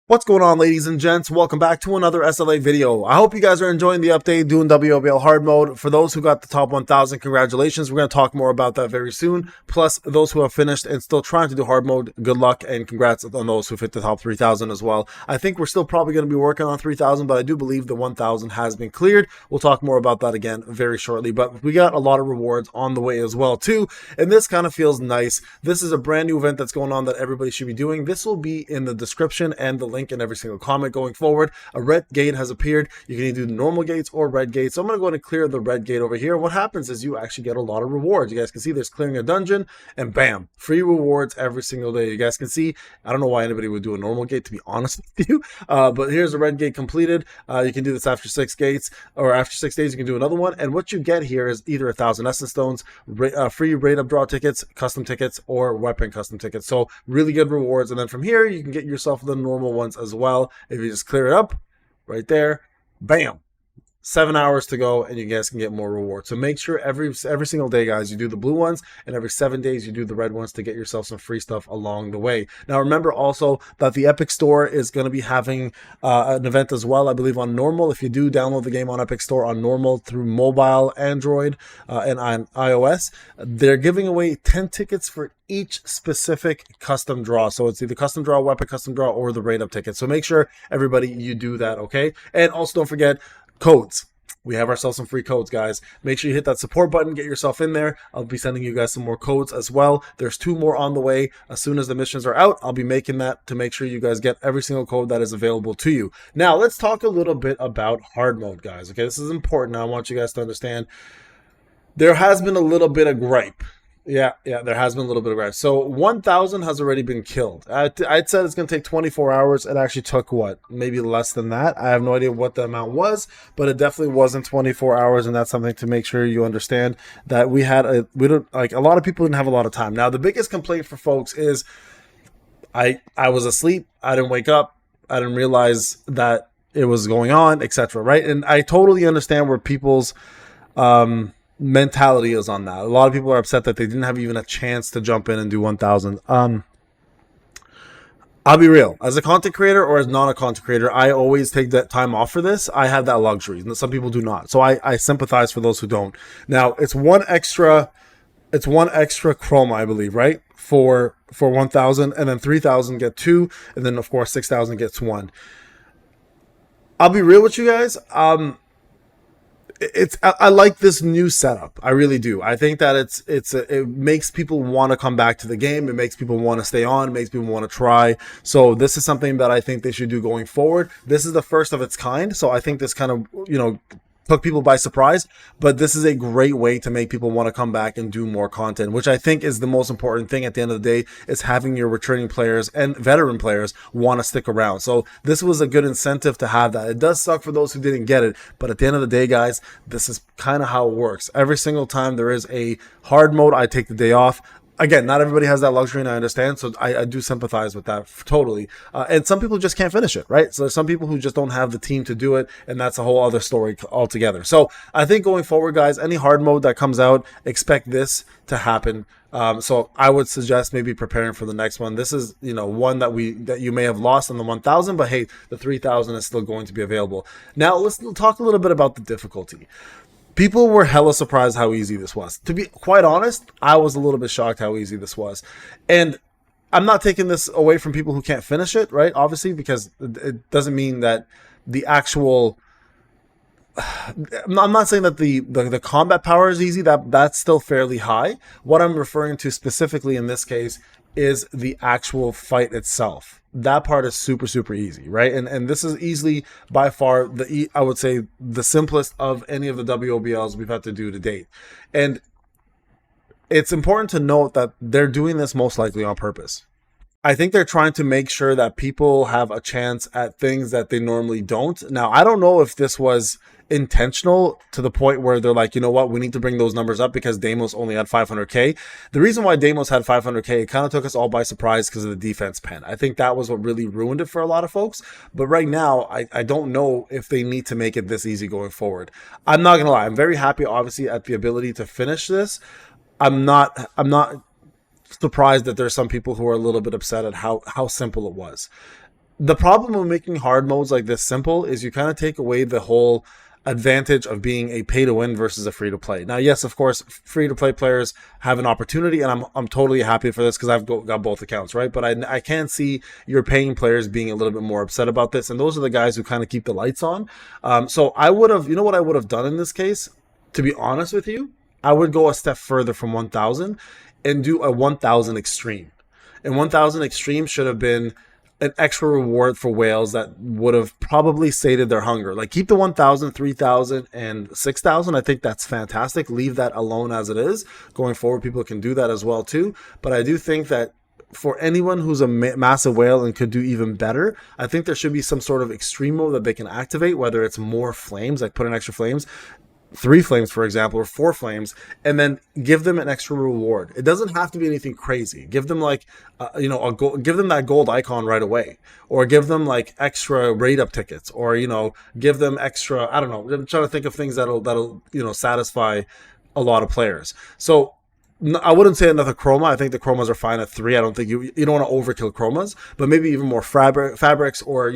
What's going on, ladies and gents? Welcome back to another SLA video. I hope you guys are enjoying the update, doing WOBL hard mode. For those who got the top 1000, congratulations. We're going to talk more about that very soon. Plus, those who have finished and still trying to do hard mode, good luck and congrats on those who hit the top 3000 as well. I think we're still probably going to be working on 3000, but I do believe the 1000 has been cleared. We'll talk more about that again very shortly, but we got a lot of rewards on the way as well too. And this kind of feels nice. This is a brand new event that's going on that everybody should be doing. This will be in the description and the link in every single comment going forward. A red gate has appeared. You can either do the normal gates or red gates. So I'm going to go and clear the red gate over here. What happens is you actually get a lot of rewards. You guys can see there's clearing a dungeon and bam, free rewards every single day. You guys can see, I don't know why anybody would do a normal gate, to be honest with you, but here's a red gate completed. You can do this after 6 gates, or after 6 days you can do another one. And what you get here is either 1000 essence stones, free raid up draw tickets, custom tickets, or weapon custom tickets. So really good rewards. And then from here you can get yourself the normal ones as well. If you just clear it up right there, bam, 7 hours to go and you guys can get more rewards. So make sure every single day, guys, you do the blue ones, and every 7 days you do the red ones to get yourself some free stuff along the way. Now remember also that the Epic Store is going to be having an event as well, I believe on normal. If you do download the game on Epic Store on normal through mobile, Android, and on iOS, they're giving away 10 tickets for each specific custom draw. So it's either custom draw, weapon custom draw, or the raid up ticket. So make sure everybody you do that, okay? And also don't forget codes. We have ourselves some free codes, guys. Make sure you hit that support button, get yourself in there. I'll be sending you guys some more codes as well. There's 2 more on the way. As soon as the missions are out, I'll be making that to make sure you guys get every single code that is available to you. Now, let's talk a little bit about hard mode, guys. Okay, this is important. I want you guys to understand there has been a little bit of gripe. Yeah, there has been a little bit of gripe. So 1000 has already been killed. I'd said it's going to take 24 hours. It actually took, what, maybe less than that. I have no idea what the amount was, but it definitely wasn't 24 hours, and that's something to make sure you understand that we don't, like, a lot of people didn't have a lot of time. Now, the biggest complaint for folks is I was asleep. I didn't wake up. I didn't realize that it was going on, etc., right? And I totally understand where people's mentality is on that. A lot of people are upset that they didn't have even a chance to jump in and do 1000. I'll be real, as a content creator or as not a content creator, I always take that time off for this. I have that luxury, and some people do not, so I sympathize for those who don't. Now it's one extra chroma, I believe, right, for 1000, and then 3000 get 2, and then of course 6000 gets 1. I'll be real with you guys. I like this new setup. I really do. I think that it makes people want to come back to the game. It makes people want to stay on. It makes people want to try. So this is something that I think they should do going forward. This is the first of its kind. So I think this kind of, took people by surprise, but this is a great way to make people want to come back and do more content, which I think is the most important thing at the end of the day, is having your returning players and veteran players want to stick around. So this was a good incentive to have that. It does suck for those who didn't get it, but at the end of the day, guys, this is kind of how it works. Every single time there is a hard mode, I take the day off. Again, not everybody has that luxury, and I understand, so I do sympathize with that totally. And some people just can't finish it, right? So there's some people who just don't have the team to do it, and that's a whole other story altogether. So I think going forward, guys, any hard mode that comes out, expect this to happen. So I would suggest maybe preparing for the next one. This is, one that you may have lost on the 1000, but hey, the 3000 is still going to be available. Now let's talk a little bit about the difficulty. People were hella surprised how easy this was. To be quite honest, I was a little bit shocked how easy this was. And I'm not taking this away from people who can't finish it, right? Obviously, because it doesn't mean that the actual... I'm not saying that the combat power is easy. That's still fairly high. What I'm referring to specifically in this case is the actual fight itself. That part is super, super easy, right? And this is easily by far I would say the simplest of any of the WOBLs we've had to do to date. And it's important to note that they're doing this most likely on purpose. I think they're trying to make sure that people have a chance at things that they normally don't. Now, I don't know if this was intentional to the point where they're like, you know what, we need to bring those numbers up because Deimos only had 500k. The reason why Deimos had 500k, it kind of took us all by surprise because of the defense pen. I think that was what really ruined it for a lot of folks. But right now, I don't know if they need to make it this easy going forward. I'm not gonna lie, I'm very happy obviously at the ability to finish this. I'm not surprised that there's some people who are a little bit upset at how simple it was. The problem with making hard modes like this simple is you kind of take away the whole advantage of being a pay to win versus a free to play. Now, yes, of course, free to play players have an opportunity, and I'm totally happy for this because I've got both accounts, right? But I can see your paying players being a little bit more upset about this, and those are the guys who kind of keep the lights on. So I would have, you know what I would have done in this case? To be honest with you, I would go a step further from 1,000 and do a 1,000 extreme. And 1,000 extreme should have been an extra reward for whales that would have probably sated their hunger. Like keep the 1,000, 3,000, and 6,000. I think that's fantastic. Leave that alone as it is. Going forward, people can do that as well too. But I do think that for anyone who's a massive whale and could do even better, I think there should be some sort of extreme mode that they can activate, whether it's more flames, like put in extra flames, 3 flames, for example, or 4 flames, and then give them an extra reward. It doesn't have to be anything crazy. Give them like, give them that gold icon right away, or give them like extra raid up tickets, or, give them extra, I don't know. I'm trying to think of things that'll, satisfy a lot of players. So I wouldn't say another chroma. I think the chromas are fine at 3. I don't think you don't want to overkill chromas, but maybe even more fabrics, or,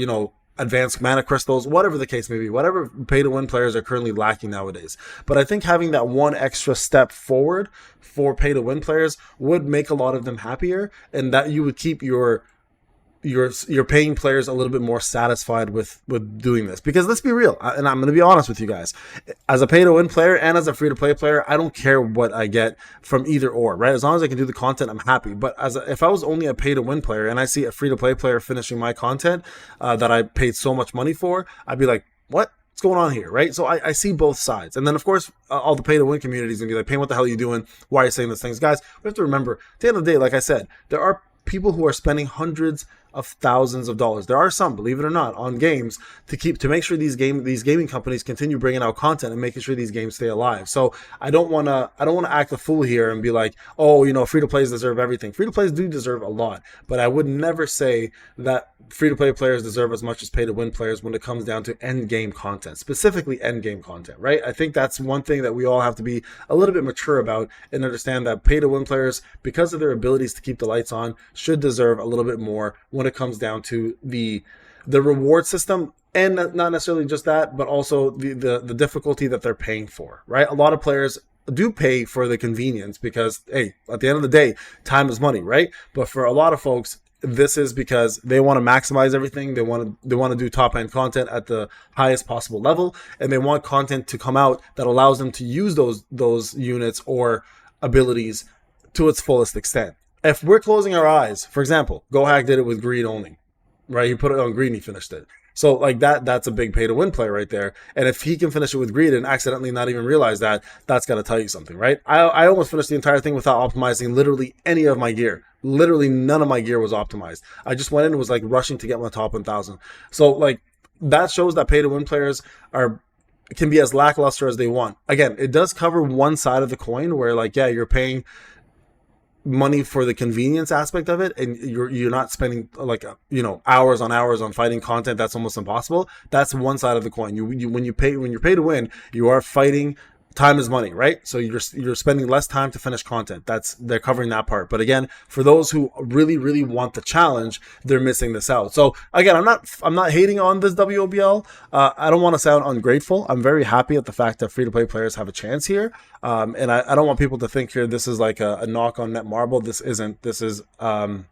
advanced mana crystals, whatever the case may be, whatever pay to win players are currently lacking nowadays. But I think having that one extra step forward for pay to win players would make a lot of them happier, and that you would keep your paying players a little bit more satisfied with doing this. Because let's be real, and I'm going to be honest with you guys, as a pay to win player and as a free to play player, I don't care what I get from either or, right? As long as I can do the content, I'm happy. But if I was only a pay to win player and I see a free to play player finishing my content that I paid so much money for, I'd be like, what? What's going on here, right? So I see both sides. And then, of course, all the pay to win communities and be like, Payne, what the hell are you doing? Why are you saying these things? Guys, we have to remember, at the end of the day, like I said, there are people who are spending hundreds of thousands of dollars. There are some, believe it or not, on games to make sure these gaming companies continue bringing out content and making sure these games stay alive. So I don't want to act a fool here and be like, oh, free to plays deserve everything. Free to plays do deserve a lot, but I would never say that free to play players deserve as much as pay to win players when it comes down to end game content, specifically end game content, right? I think that's one thing that we all have to be a little bit mature about and understand that pay to win players, because of their abilities to keep the lights on, should deserve a little bit more when it comes down to the reward system, and not necessarily just that, but also the difficulty that they're paying for, right? A lot of players do pay for the convenience because, hey, at the end of the day, time is money, right? But for a lot of folks, this is because they want to maximize everything. They want to do top end content at the highest possible level, and they want content to come out that allows them to use those units or abilities to its fullest extent. If we're closing our eyes, for example, GoHack did it with greed only, right? He put it on greed and he finished it. So like that's a big pay to win play right there. And if he can finish it with greed and accidentally not even realize that, that's got to tell you something, right? I almost finished the entire thing without optimizing literally any of my gear. Literally none of my gear was optimized. I just went in and was like rushing to get my top 1,000. So like that shows that pay to win players can be as lackluster as they want. Again, it does cover one side of the coin where like, yeah, you're paying money for the convenience aspect of it, and you're not spending like hours on fighting content that's almost impossible. That's one side of the coin. When you're paid to win, you are fighting. Time is money, right? So you're spending less time to finish content. They're covering that part. But again, for those who really, really want the challenge, they're missing this out. So again, I'm not hating on this WOBL. I don't want to sound ungrateful. I'm very happy at the fact that free to play players have a chance here. And I don't want people to think here this is like a knock on Netmarble. This isn't. This is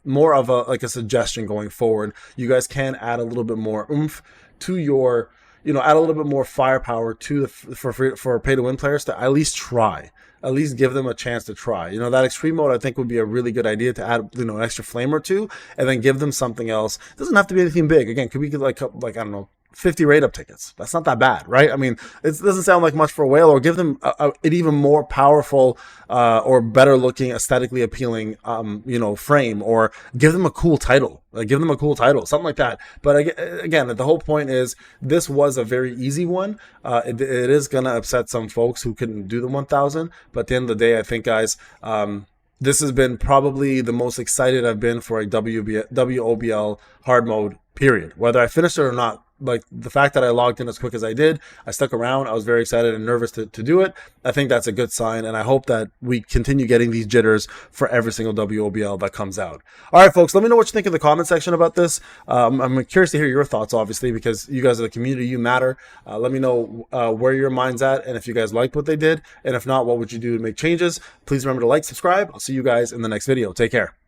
more of a suggestion going forward. You guys can add a little bit more oomph to your. Add a little bit more firepower to for pay to win players to at least try, at least give them a chance to try. That extreme mode I think would be a really good idea to add, an extra flame or two, and then give them something else. It doesn't have to be anything big. Again, could we get like I don't know, 50 raid up tickets? That's not that bad, right? I mean, it doesn't sound like much for a whale. Or give them an even more powerful or better looking, aesthetically appealing frame, or give them a cool title. Something like that. But again, the whole point is this was a very easy one. It is gonna upset some folks who couldn't do the 1,000, but at the end of the day, I think, guys, this has been probably the most excited I've been for a WOBL hard mode, period. Whether I finished it or not, like the fact that I logged in as quick as I did, I stuck around, I was very excited and nervous to do it. I think that's a good sign, and I hope that we continue getting these jitters for every single WOBL that comes out. All right, folks, let me know what you think in the comment section about this. I'm curious to hear your thoughts, obviously, because you guys are the community, you matter. Let me know where your mind's at, and if you guys liked what they did, and if not, what would you do to make changes? Please remember to like, subscribe. I'll see you guys in the next video. Take care.